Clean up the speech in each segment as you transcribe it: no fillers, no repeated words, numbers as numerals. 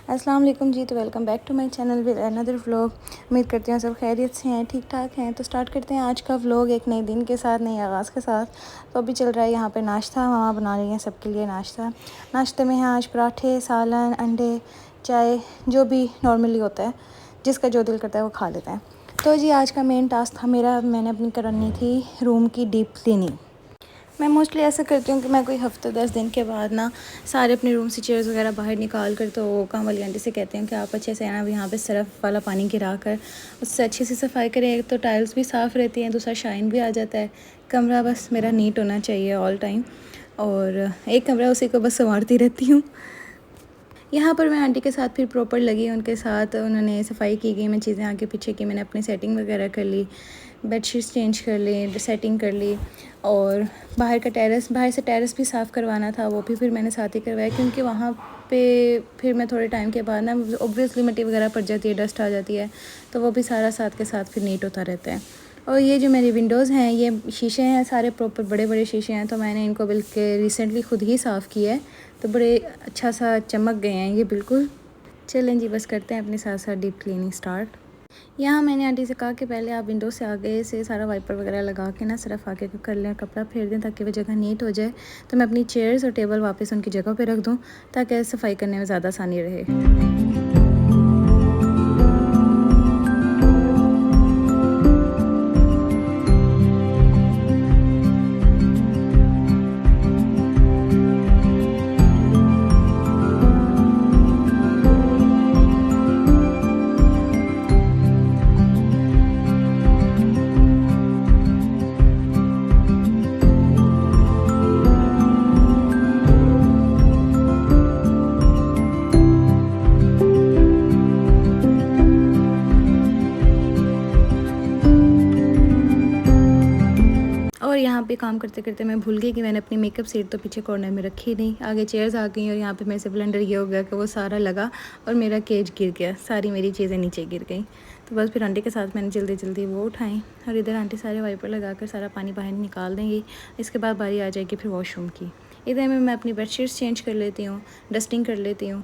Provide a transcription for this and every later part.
अस्सलाम वालेकुम जी। तो welcome back to my channel with another vlog. उम्मीद करती हूँ सब खैरियत से हैं, ठीक ठाक हैं। तो स्टार्ट करते हैं आज का व्लॉग एक नए दिन के साथ, नए आगाज़ के साथ। तो अभी चल रहा है यहाँ पे नाश्ता, मामा बना रही हैं सबके लिए नाश्ता। नाश्ते में हैं आज पराठे, सालन, अंडे, चाय, जो भी नॉर्मली होता है, जिसका जो दिल करता है वो खा लेता है। तो जी आज का मेन टास्क था मेरा, मैंने अपनी करनी थी रूम की डीप क्लीनिंग। मैं मोस्टली ऐसा करती हूँ कि मैं कोई हफ़्ते 10 दिन के बाद ना सारे अपने रूम से चेयर्स वगैरह बाहर निकाल कर, तो काम वाली आंटी से कहते हैं कि आप अच्छे से ना यहाँ पे सरफ़ वाला पानी गिरा कर उससे अच्छी सी सफाई करें। एक तो टाइल्स भी साफ़ रहती हैं, दूसरा शाइन भी आ जाता है। कमरा बस मेरा नीट होना चाहिए ऑल टाइम, और एक कमरा उसी को बस संवारती रहती हूँ। यहाँ पर मैं आंटी के साथ फिर प्रॉपर लगी, उनके साथ उन्होंने सफाई की गई, मैं चीज़ें आगे पीछे की, मैंने अपनी सेटिंग वगैरह कर ली, बेडशीट्स चेंज कर ली, सेटिंग कर ली। और बाहर से टेरेस भी साफ़ करवाना था, वो भी फिर मैंने साथ ही करवाया, क्योंकि वहाँ पे फिर मैं थोड़े टाइम के बाद ना ऑब्वियसली मिट्टी वगैरह पड़ जाती है, डस्ट आ जाती है, तो वो भी सारा साथ के साथ फिर नीट होता रहता है। और ये जो मेरी विंडोज़ हैं, ये शीशे हैं सारे प्रॉपर बड़े बड़े शीशे हैं, तो मैंने इनको बल्कि रिसेंटली ख़ुद ही साफ़ किया है, तो बड़े अच्छा सा चमक गए हैं ये बिल्कुल। चलें जी, बस करते हैं अपने साथ साथ डीप क्लीनिंग स्टार्ट। यहाँ मैंने आंटी से कहा कि पहले आप विंडो से आगे से सारा वाइपर वगैरह लगा के ना सिर्फ आगे कर लें, कपड़ा फेर दें ताकि वो जगह नीट हो जाए। तो मैं अपनी चेयर्स और टेबल वापस उनकी जगह पे रख दूँ ताकि सफाई करने में ज़्यादा आसानी रहे। और यहाँ पे काम करते करते मैं भूल गई कि मैंने अपनी मेकअप सेट तो पीछे कॉर्नर में रखी नहीं। आगे चेयर्स आ गई और यहाँ पे मेरे से ब्लेंडर ये हो गया कि वो सारा लगा और मेरा केज गिर गया, सारी मेरी चीज़ें नीचे गिर गई। तो बस फिर आंटी के साथ मैंने जल्दी जल्दी वो उठाई, और इधर आंटी सारे वाइपर लगा कर सारा पानी बाहर निकाल देंगी। इसके बाद बारी आ जाएगी फिर वॉशरूम की। इधर में मैं अपनी बेडशीट्स चेंज कर लेती हूँ, डस्टिंग कर लेती हूँ।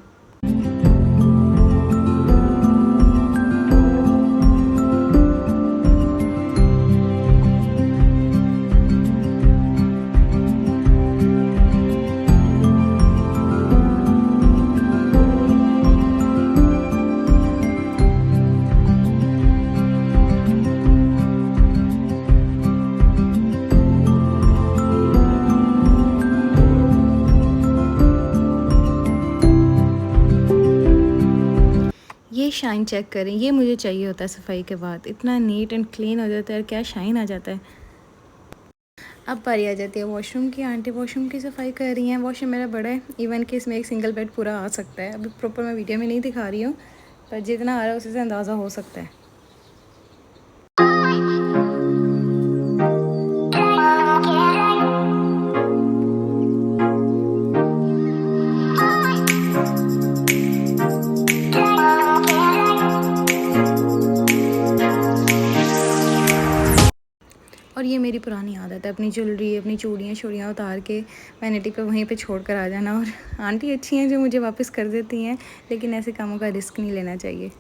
ये शाइन चेक करें, ये मुझे चाहिए होता है सफाई के बाद, इतना नीट एंड क्लीन हो जाता है, क्या शाइन आ जाता है। अब बारी आ जाती है वॉशरूम की। आंटी वॉशरूम की सफाई कर रही हैं। वॉशरूम मेरा बड़ा है, इवन कि इसमें एक सिंगल बेड पूरा आ सकता है। अभी प्रॉपर मैं वीडियो में नहीं दिखा रही हूँ, पर जितना आ रहा है उसी से अंदाज़ा हो सकता है। और ये मेरी पुरानी आदत है, अपनी ज्वेलरी, अपनी चूड़ियाँ उतार के वैनिटी पे वहीं पे छोड़ कर आ जाना। और आंटी अच्छी हैं जो मुझे वापस कर देती हैं, लेकिन ऐसे कामों का रिस्क नहीं लेना चाहिए।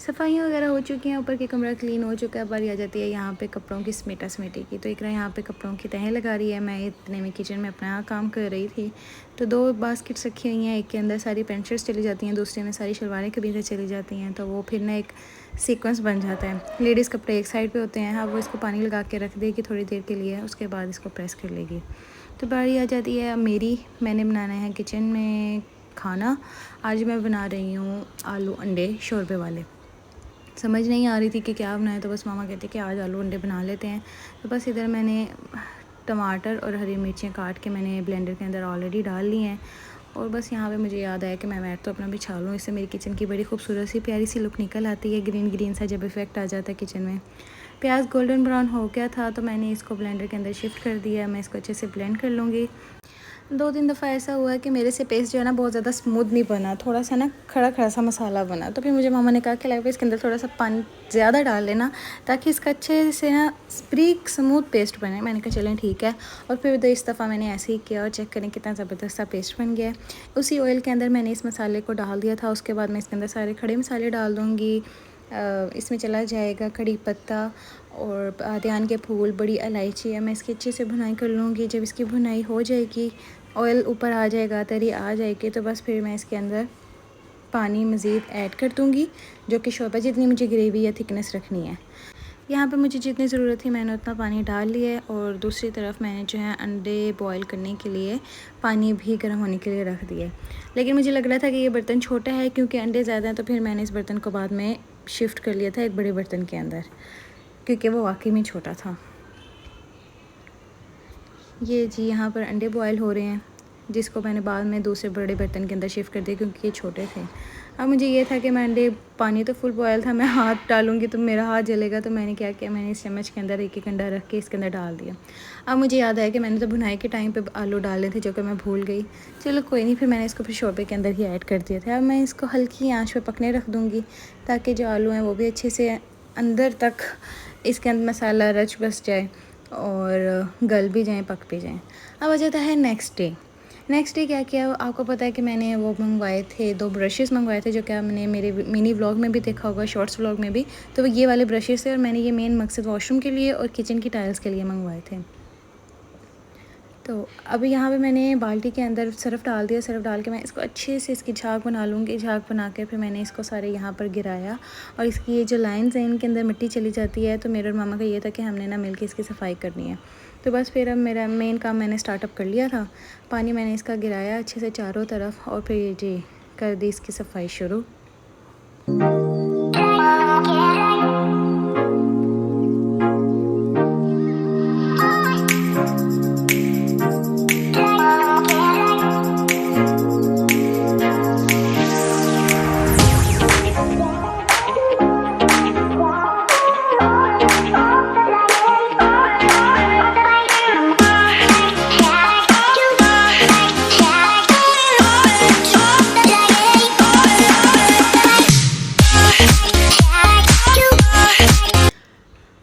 सफाइयाँ वगैरह हो चुकी हैं, ऊपर की कमरा क्लीन हो चुका है। बारी आ जाती है यहाँ पे कपड़ों की समेटी की। तो एक यहाँ पे कपड़ों की तहें लगा रही है, मैं इतने में किचन में अपना काम कर रही थी। तो 2 बास्केट्स रखी हुई हैं, एक के अंदर सारी पैंट शर्ट्स चली जाती हैं, दूसरे में सारी शलवारें कमीज़ें चली जाती हैं। तो वो फिर ना एक सीक्वेंस बन जाता है। लेडीज़ कपड़े एक साइड पर होते हैं, हाँ वो इसको पानी लगा के रख देगी थोड़ी देर के लिए, उसके बाद इसको प्रेस कर लेगी। तो बारी आ जाती है अब मेरी, मैंने बनाना है किचन में खाना। आज मैं बना रही हूँ आलू अंडे शोरबे वाले। समझ नहीं आ रही थी कि क्या बनाए, तो बस मामा कहते कि आज आलू अंडे बना लेते हैं। तो बस इधर मैंने टमाटर और हरी मिर्चें काट के मैंने ब्लेंडर के अंदर ऑलरेडी डाल ली हैं, और बस यहाँ पे मुझे याद आया कि मैं मैट तो अपना बिछा लूँ, इससे मेरी किचन की बड़ी खूबसूरत सी प्यारी सी लुक निकल आती है। ग्रीन ग्रीन सा जब इफ़ेक्ट आ जाता है किचन में। प्याज गोल्डन ब्राउन हो गया था तो मैंने इसको ब्लेंडर के अंदर शिफ्ट कर दिया। मैं इसको अच्छे से ब्लेंड कर लूँगी। 2-3 दफ़ा ऐसा हुआ है कि मेरे से पेस्ट जो है ना बहुत ज़्यादा स्मूथ नहीं बना, थोड़ा सा ना खड़ा खड़ा सा मसाला बना। तो फिर मुझे मामा ने कहा कि लाइक इसके अंदर थोड़ा सा पानी ज़्यादा डाल लेना ताकि इसका अच्छे से ना स्प्रीक स्मूथ पेस्ट बने। मैंने कहा चलें ठीक है। और फिर इस दफ़ा मैंने ऐसे ही किया और चेक करें कितना ज़बरदस्त सा पेस्ट बन गया है। उसी ऑयल के अंदर मैंने इस मसाले को डाल दिया था। उसके बाद मैं इसके अंदर सारे खड़े मसाले डाल दूँगी। इसमें चला जाएगा कड़ी पत्ता और ध्यान के फूल, बड़ी इलायची है। मैं इसकी अच्छे से भुनाई कर लूँगी। जब इसकी भुनाई हो जाएगी, ऑयल ऊपर आ जाएगा, तरी आ जाएगी, तो बस फिर मैं इसके अंदर पानी मज़ीद ऐड कर दूँगी, जो कि शोरबा जितनी मुझे ग्रेवी या थिकनेस रखनी है। यहाँ पे मुझे जितनी ज़रूरत थी मैंने उतना पानी डाल लिया है। और दूसरी तरफ मैंने जो है अंडे बॉईल करने के लिए पानी भी गर्म होने के लिए रख दिया। लेकिन मुझे लग रहा था कि ये बर्तन छोटा है क्योंकि अंडे ज़्यादा हैं, तो फिर मैंने इस बर्तन को बाद में शिफ्ट कर लिया था एक बड़े बर्तन के अंदर, क्योंकि वो वाकई में छोटा था। ये जी यहाँ पर अंडे बॉयल हो रहे हैं, जिसको मैंने बाद में दूसरे बड़े बर्तन के अंदर शिफ्ट कर दिया क्योंकि ये छोटे थे। अब मुझे ये था कि मैं अंडे, पानी तो फुल बॉयल था, मैं हाथ डालूँगी तो मेरा हाथ जलेगा, तो मैंने क्या किया, मैंने इस चम्मच के अंदर एक एक अंडा रख के इसके अंदर डाल दिया। अब मुझे याद आया कि मैंने तो भुनाई के टाइम पे आलू डाले थे, जो कि मैं भूल गई। चलो कोई नहीं, फिर मैंने इसको फिर शोरबे के अंदर ही ऐड कर दिया था। अब मैं इसको हल्की आँच पे पकने रख दूँगी ताकि जो आलू हैं वो भी अच्छे से अंदर तक इसके अंदर मसाला रच बस जाए और गल भी जाएँ, पक भी जाएँ। अब आ जाता है नेक्स्ट डे क्या किया, आपको पता है कि मैंने वो मंगवाए थे, 2 ब्रशेस मंगवाए थे, जो कि आपने मेरे मिनी व्लॉग में भी देखा होगा, शॉर्ट्स व्लॉग में भी। तो ये वाले ब्रशेस थे और मैंने ये मेन मकसद वॉशरूम के लिए और किचन की टाइल्स के लिए मंगवाए थे। तो अभी यहाँ पे मैंने बाल्टी के अंदर सरफ़ डाल दिया। सरफ़ डाल के मैं इसको अच्छे से इसकी झाग बना लूँगी। झाग बना के फिर मैंने इसको सारे यहाँ पर गिराया और इसकी ये जो लाइन्स हैं इनके अंदर मिट्टी चली जाती है। तो मेरे और मामा का ये था कि हमने ना मिलके इसकी सफाई करनी है। तो बस फिर अब मेरा मेन काम मैंने स्टार्टअप कर लिया था। पानी मैंने इसका गिराया अच्छे से चारों तरफ और फिर ये जी कर दी इसकी सफाई शुरू।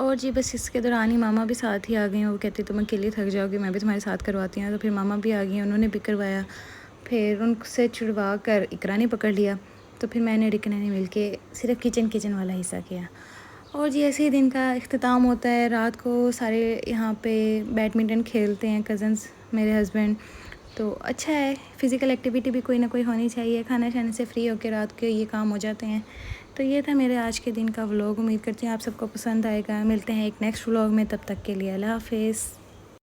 और जी बस इसके दौरान ही मामा भी साथ ही आ गई हैं। वो कहती तुम अकेले थक जाओगी, मैं भी तुम्हारे साथ करवाती हूँ। तो फिर मामा भी आ गई हैं, उन्होंने भी करवाया। फिर उनसे छुड़वा कर इकरा ने पकड़ लिया। तो फिर मैंने और इकरा ने मिल के सिर्फ किचन वाला हिस्सा किया। और जी ऐसे ही दिन का इख्तिताम होता है। रात को सारे यहाँ पे बैडमिंटन खेलते हैं, कज़न्स, मेरे हस्बैंड। तो अच्छा है, फ़िज़िकल एक्टिविटी भी कोई ना कोई होनी चाहिए। खाना खाने से फ्री होकर रात के ये काम हो जाते हैं। तो ये था मेरे आज के दिन का व्लॉग। उम्मीद करती हूँ आप सबको पसंद आएगा। मिलते हैं एक नेक्स्ट व्लॉग में, तब तक के लिए अल्लाह हाफ़िज़।